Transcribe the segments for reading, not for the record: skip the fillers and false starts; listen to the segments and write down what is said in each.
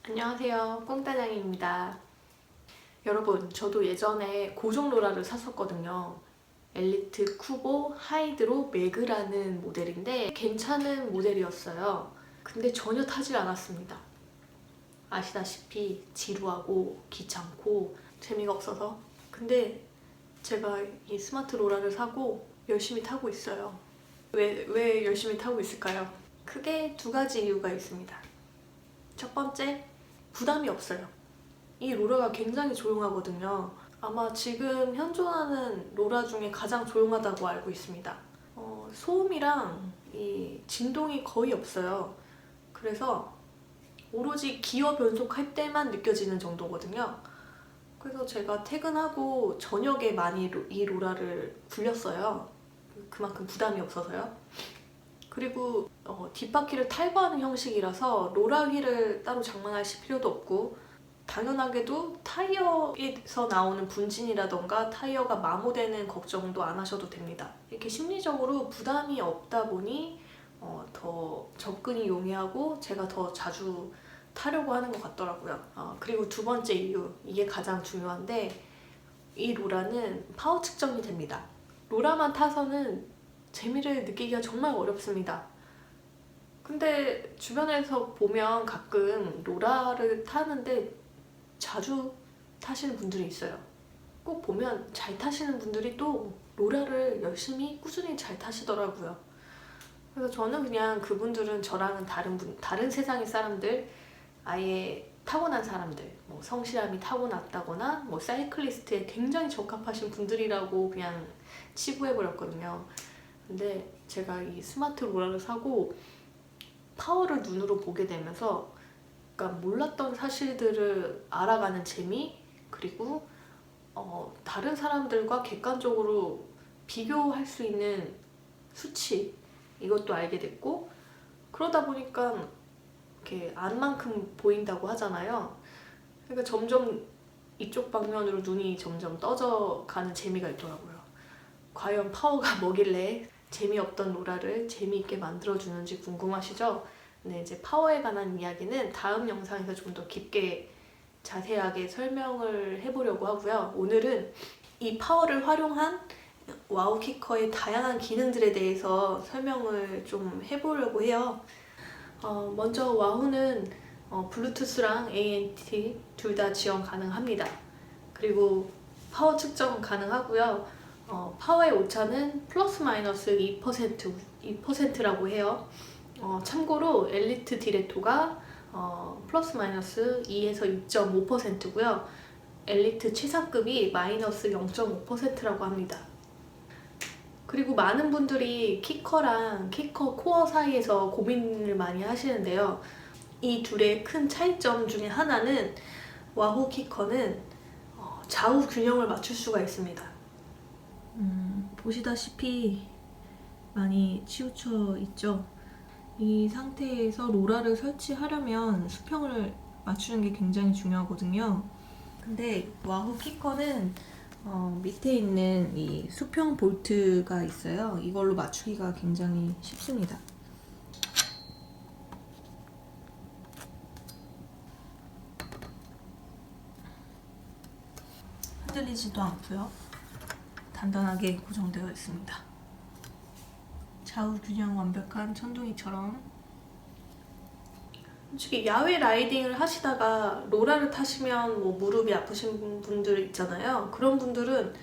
안녕하세요, 꽁따냥입니다. 여러분, 저도 예전에 고종 로라를 샀었거든요. 엘리트 쿠보 하이드로 매그라는 모델인데 괜찮은 모델이었어요. 근데 전혀 타질 않았습니다. 아시다시피 지루하고 귀찮고 재미가 없어서. 근데 제가 이 스마트 로라를 사고 열심히 타고 있어요. 왜 열심히 타고 있을까요? 크게 두 가지 이유가 있습니다. 첫 번째, 부담이 없어요. 이 로라가 굉장히 조용하거든요. 아마 지금 현존하는 로라 중에 가장 조용하다고 알고 있습니다. 소음이랑 이 진동이 거의 없어요. 그래서 오로지 기어 변속할 때만 느껴지는 정도거든요. 그래서 제가 퇴근하고 저녁에 많이 이 로라를 굴렸어요. 그만큼 부담이 없어서요. 그리고 뒷바퀴를 탈거하는 형식이라서 로라 휠을 따로 장만하실 필요도 없고, 당연하게도 타이어에서 나오는 분진이라던가 타이어가 마모되는 걱정도 안 하셔도 됩니다. 이렇게 심리적으로 부담이 없다 보니 더 접근이 용이하고 제가 더 자주 타려고 하는 것 같더라고요. 그리고 두 번째 이유, 이게 가장 중요한데, 이 로라는 파워 측정이 됩니다. 로라만 타서는 재미를 느끼기가 정말 어렵습니다. 근데 주변에서 보면 가끔 로라를 타는데 자주 타시는 분들이 있어요. 꼭 보면 잘 타시는 분들이 또 로라를 열심히 꾸준히 잘 타시더라고요. 그래서 저는 그냥 그분들은 저랑은 다른 세상의 사람들, 아예 타고난 사람들, 뭐 성실함이 타고났다거나 뭐 사이클리스트에 굉장히 적합하신 분들이라고 그냥 치부해버렸거든요. 근데 제가 이 스마트 로라를 사고 파워를 눈으로 보게 되면서 그러니까 몰랐던 사실들을 알아가는 재미, 그리고 다른 사람들과 객관적으로 비교할 수 있는 수치, 이것도 알게 됐고, 그러다 보니까 이렇게 안만큼 보인다고 하잖아요. 그러니까 점점 이쪽 방면으로 눈이 점점 떠져 가는 재미가 있더라고요. 과연 파워가 뭐길래 재미없던 로라를 재미있게 만들어주는지 궁금하시죠? 네, 이제 파워에 관한 이야기는 다음 영상에서 좀 더 깊게 자세하게 설명을 해보려고 하고요. 오늘은 이 파워를 활용한 와우 키커의 다양한 기능들에 대해서 설명을 좀 해보려고 해요. 먼저 와우는 블루투스랑 ANT 둘 다 지원 가능합니다. 그리고 파워 측정 가능하고요. 파워의 오차는 플러스 마이너스 2%라고 해요. 참고로 엘리트 디레토가 플러스 마이너스 2에서 2.5%고요. 엘리트 최상급이 마이너스 0.5%라고 합니다. 그리고 많은 분들이 키커랑 키커 코어 사이에서 고민을 많이 하시는데요. 이 둘의 큰 차이점 중에 하나는 와우 키커는 좌우 균형을 맞출 수가 있습니다. 보시다시피 많이 치우쳐 있죠. 이 상태에서 로라를 설치하려면 수평을 맞추는 게 굉장히 중요하거든요. 근데 와우 키커는 밑에 있는 이 수평 볼트가 있어요. 이걸로 맞추기가 굉장히 쉽습니다. 흔들리지도 않고요. 단단하게 고정되어 있습니다. 좌우 균형 완벽한 천둥이처럼. 솔직히 야외 라이딩을 하시다가 로라를 타시면 뭐 무릎이 아프신 분들 있잖아요. 그런 분들은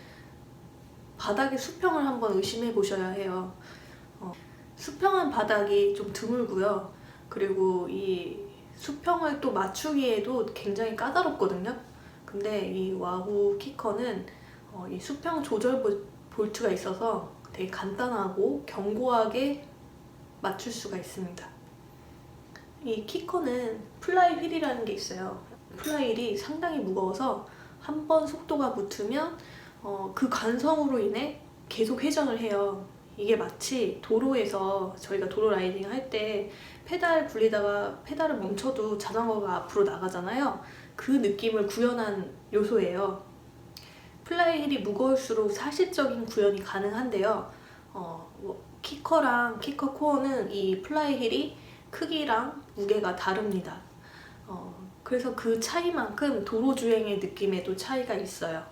바닥의 수평을 한번 의심해 보셔야 해요. 수평한 바닥이 좀 드물고요. 그리고 이 수평을 또 맞추기에도 굉장히 까다롭거든요. 근데 이 와우 키커는 이 수평 조절 볼트가 있어서 되게 간단하고 견고하게 맞출 수가 있습니다. 이 키커는 플라이 휠이라는 게 있어요. 플라이 휠이 상당히 무거워서 한 번 속도가 붙으면 그 관성으로 인해 계속 회전을 해요. 이게 마치 도로에서 저희가 도로 라이딩 할 때 페달 굴리다가 페달을 멈춰도 자전거가 앞으로 나가잖아요. 그 느낌을 구현한 요소예요. 플라이 휠이 무거울수록 사실적인 구현이 가능한데요. 키커랑 키커 코어는 이 플라이 휠이 크기랑 무게가 다릅니다. 그래서 그 차이만큼 도로 주행의 느낌에도 차이가 있어요.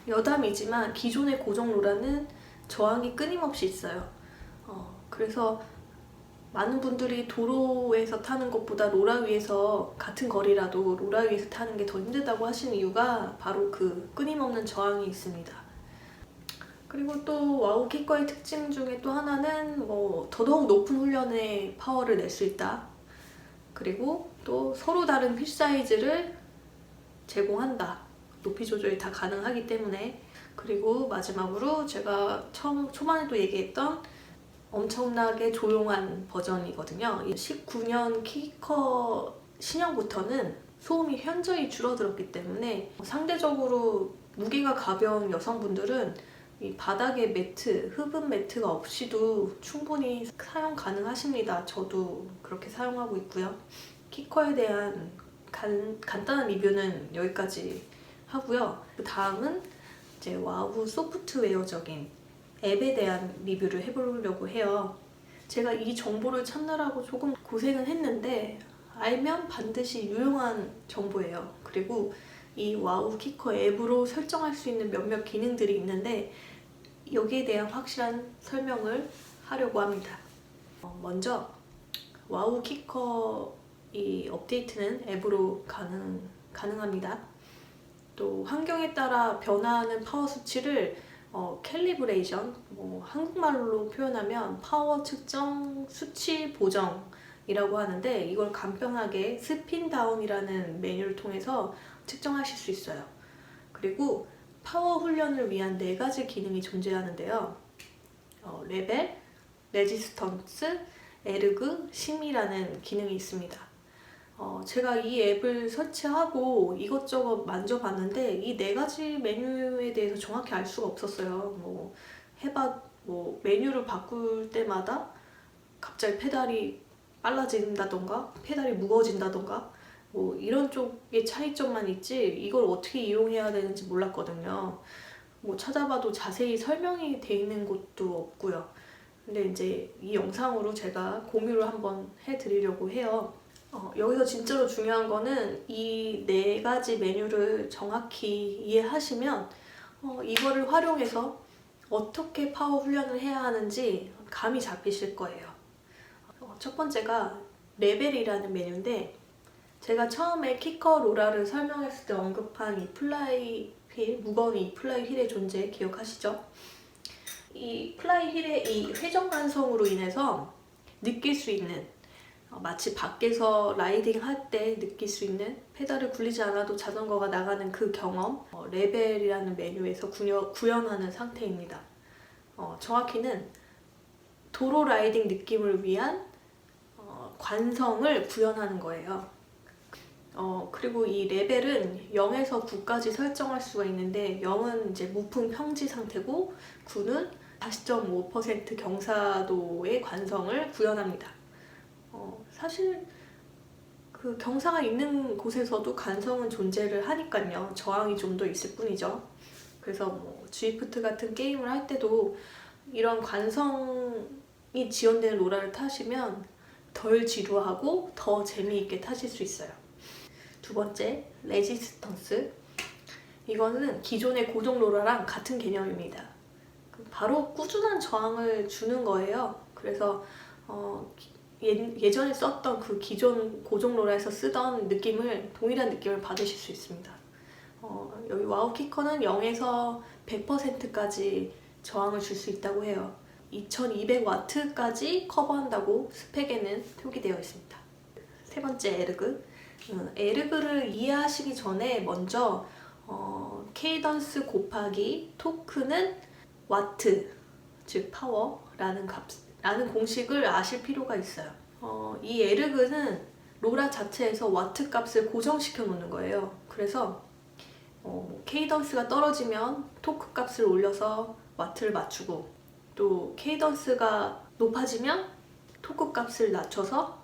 여담이지만 기존의 고정 로라는 저항이 끊임없이 있어요. 그래서 많은 분들이 도로에서 타는 것보다 로라 위에서 같은 거리라도 로라 위에서 타는 게 더 힘들다고 하시는 이유가 바로 그 끊임없는 저항이 있습니다. 그리고 또 와우 킥커의 특징 중에 또 하나는 더더욱 높은 훈련의 파워를 낼 수 있다. 그리고 또 서로 다른 휠 사이즈를 제공한다. 높이 조절이 다 가능하기 때문에. 그리고 마지막으로 제가 초반에도 얘기했던 엄청나게 조용한 버전이거든요. 19년 킥커 신형부터는 소음이 현저히 줄어들었기 때문에 상대적으로 무게가 가벼운 여성분들은 이 바닥에 매트, 흡음 매트가 없이도 충분히 사용 가능하십니다. 저도 그렇게 사용하고 있고요. 킥커에 대한 간단한 리뷰는 여기까지 하고요. 그 다음은 이제 와우 소프트웨어적인 앱에 대한 리뷰를 해보려고 해요. 제가 이 정보를 찾느라고 조금 고생은 했는데 알면 반드시 유용한 정보예요. 그리고 이 와우 킥커 앱으로 설정할 수 있는 몇몇 기능들이 있는데 여기에 대한 확실한 설명을 하려고 합니다. 먼저 와우 킥커 이 업데이트는 앱으로 가능합니다. 또 환경에 따라 변화하는 파워 수치를 캘리브레이션, 한국말로 표현하면 파워 측정 수치 보정이라고 하는데 이걸 간편하게 스핀 다운이라는 메뉴를 통해서 측정하실 수 있어요. 그리고 파워 훈련을 위한 4가지 기능이 존재하는데요. 레벨, 레지스턴스, 에르그, 심이라는 기능이 있습니다. 제가 이 앱을 설치하고 이것저것 만져봤는데 이 4가지 메뉴에 대해서 정확히 알 수가 없었어요. 메뉴를 바꿀 때마다 갑자기 페달이 빨라진다던가 페달이 무거워진다던가 이런 쪽의 차이점만 있지 이걸 어떻게 이용해야 되는지 몰랐거든요. 찾아봐도 자세히 설명이 돼 있는 곳도 없고요. 근데 이제 이 영상으로 제가 공유를 한번 해드리려고 해요. 여기서 진짜로 중요한 거는 이 4가지 메뉴를 정확히 이해하시면 이거를 활용해서 어떻게 파워 훈련을 해야 하는지 감이 잡히실 거예요. 첫 번째가 레벨이라는 메뉴인데 제가 처음에 킥커 로라를 설명했을 때 언급한 이 플라이 휠, 무거운 이 플라이 휠의 존재 기억하시죠? 이 플라이 휠의 이 회전 관성으로 인해서 느낄 수 있는 마치 밖에서 라이딩 할 때 느낄 수 있는 페달을 굴리지 않아도 자전거가 나가는 그 경험 레벨이라는 메뉴에서 구현하는 상태입니다. 정확히는 도로 라이딩 느낌을 위한 관성을 구현하는 거예요. 그리고 이 레벨은 0에서 9까지 설정할 수가 있는데 0은 이제 무풍 평지 상태고 9는 40.5% 경사도의 관성을 구현합니다. 사실 그 경사가 있는 곳에서도 관성은 존재를 하니까요. 저항이 좀 더 있을 뿐이죠. 그래서 G프트 같은 게임을 할 때도 이런 관성이 지원되는 로라를 타시면 덜 지루하고 더 재미있게 타실 수 있어요. 두 번째, 레지스턴스. 이거는 기존의 고정 로라랑 같은 개념입니다. 바로 꾸준한 저항을 주는 거예요. 그래서 예전에 썼던 그 기존 고정 로라에서 쓰던 동일한 느낌을 받으실 수 있습니다. 여기 와우 킥커는 0에서 100%까지 저항을 줄 수 있다고 해요. 2200W까지 커버한다고 스펙에는 표기되어 있습니다. 세 번째, 에르그. 에르그를 이해하시기 전에 먼저 케이던스 곱하기 토크는 와트, 즉 파워라는 공식을 아실 필요가 있어요. 이 에르그는 로라 자체에서 와트 값을 고정시켜 놓는 거예요. 그래서 케이던스가 떨어지면 토크 값을 올려서 와트를 맞추고 또 케이던스가 높아지면 토크 값을 낮춰서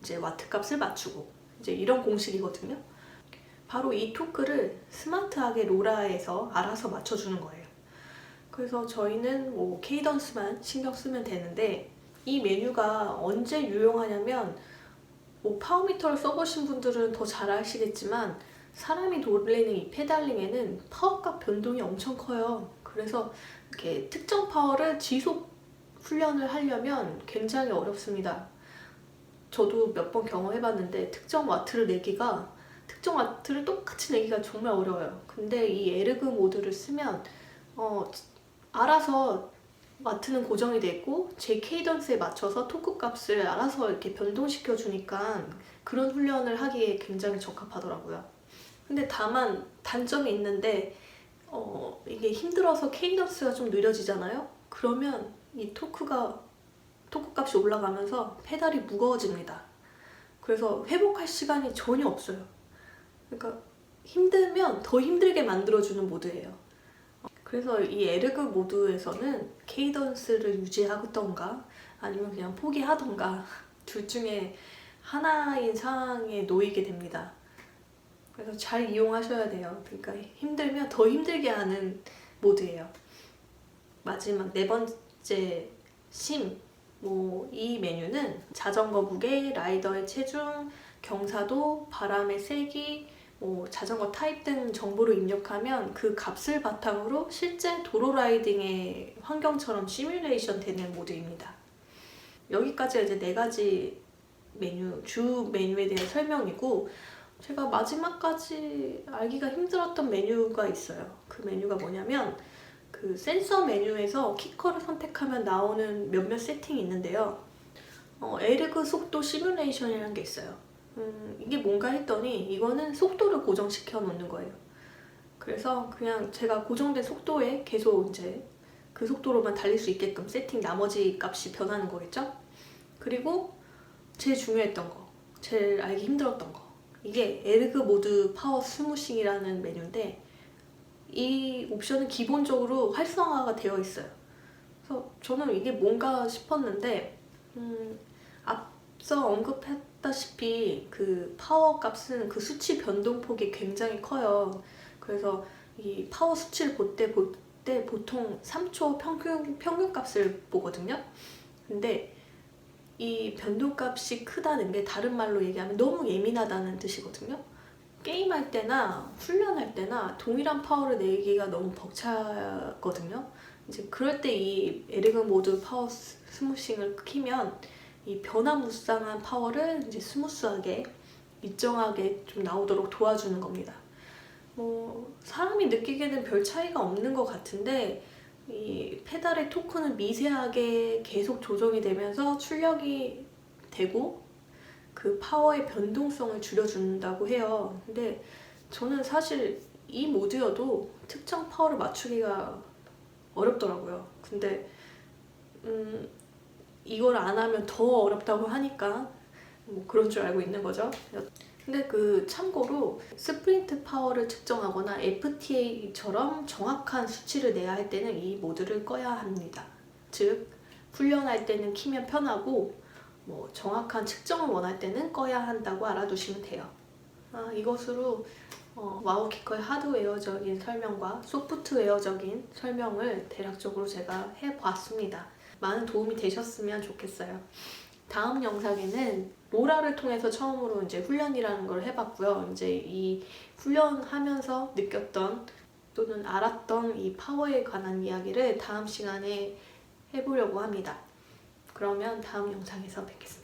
이제 와트 값을 맞추고 이제 이런 공식이거든요. 바로 이 토크를 스마트하게 로라에서 알아서 맞춰주는 거예요. 그래서 저희는 케이던스만 신경 쓰면 되는데 이 메뉴가 언제 유용하냐면 뭐 파워미터를 써보신 분들은 더 잘 아시겠지만 사람이 돌리는 이 페달링에는 파워값 변동이 엄청 커요. 그래서 이렇게 특정 파워를 지속 훈련을 하려면 굉장히 어렵습니다. 저도 몇 번 경험해봤는데 특정 와트를 똑같이 내기가 정말 어려워요. 근데 이 에르그 모드를 쓰면 알아서 와트는 고정이 돼 있고 제 케이던스에 맞춰서 토크 값을 알아서 이렇게 변동시켜 주니까 그런 훈련을 하기에 굉장히 적합하더라고요. 근데 다만 단점이 있는데 이게 힘들어서 케이던스가 좀 느려지잖아요. 그러면 이 토크 값이 올라가면서 페달이 무거워집니다. 그래서 회복할 시간이 전혀 없어요. 그러니까 힘들면 더 힘들게 만들어주는 모드예요. 그래서 이 에르그 모드에서는 케이던스를 유지하던가 아니면 그냥 포기하던가 둘 중에 하나인 상황에 놓이게 됩니다. 그래서 잘 이용하셔야 돼요. 그러니까 힘들면 더 힘들게 하는 모드예요. 마지막 네 번째 이 메뉴는 자전거 무게, 라이더의 체중, 경사도, 바람의 세기, 자전거 타입 등 정보를 입력하면 그 값을 바탕으로 실제 도로 라이딩의 환경처럼 시뮬레이션 되는 모드입니다. 여기까지가 이제 네 가지 주 메뉴에 대한 설명이고, 제가 마지막까지 알기가 힘들었던 메뉴가 있어요. 그 메뉴가 뭐냐면 그 센서 메뉴에서 키커를 선택하면 나오는 몇몇 세팅이 있는데요. 에르그 속도 시뮬레이션이라는 게 있어요. 이게 뭔가 했더니 이거는 속도를 고정시켜 놓는 거예요. 그래서 그냥 제가 고정된 속도에 계속 이제 그 속도로만 달릴 수 있게끔 세팅 나머지 값이 변하는 거겠죠? 그리고 제일 중요했던 거, 제일 알기 힘들었던 거, 이게 에르그 모드 파워 스무싱이라는 메뉴인데 이 옵션은 기본적으로 활성화가 되어 있어요. 그래서 저는 이게 뭔가 싶었는데 앞서 언급했다시피 그 파워 값은 그 수치 변동폭이 굉장히 커요. 그래서 이 파워 수치를 볼 때 보통 3초 평균 값을 보거든요. 근데 이 변동값이 크다는 게 다른 말로 얘기하면 너무 예민하다는 뜻이거든요. 게임할 때나 훈련할 때나 동일한 파워를 내기가 너무 벅차거든요. 이제 그럴 때 이 에르그 모드 파워 스무싱을 키면 이 변화무쌍한 파워를 이제 스무스하게 일정하게 좀 나오도록 도와주는 겁니다. 사람이 느끼기에는 별 차이가 없는 것 같은데 이 페달의 토크는 미세하게 계속 조정이 되면서 출력이 되고 그 파워의 변동성을 줄여준다고 해요. 근데 저는 사실 이 모드여도 특정 파워를 맞추기가 어렵더라고요. 근데 이걸 안 하면 더 어렵다고 하니까 그런 줄 알고 있는 거죠. 근데 참고로 스프린트 파워를 측정하거나 FTA처럼 정확한 수치를 내야 할 때는 이 모드를 꺼야 합니다. 즉 훈련할 때는 키면 편하고 정확한 측정을 원할 때는 꺼야 한다고 알아두시면 돼요. 이것으로 와우키커의 하드웨어적인 설명과 소프트웨어적인 설명을 대략적으로 제가 해봤습니다. 많은 도움이 되셨으면 좋겠어요. 다음 영상에는 로라를 통해서 처음으로 이제 훈련이라는 걸 해봤고요. 이제 이 훈련하면서 느꼈던 또는 알았던 이 파워에 관한 이야기를 다음 시간에 해보려고 합니다. 그러면 다음 영상에서 뵙겠습니다.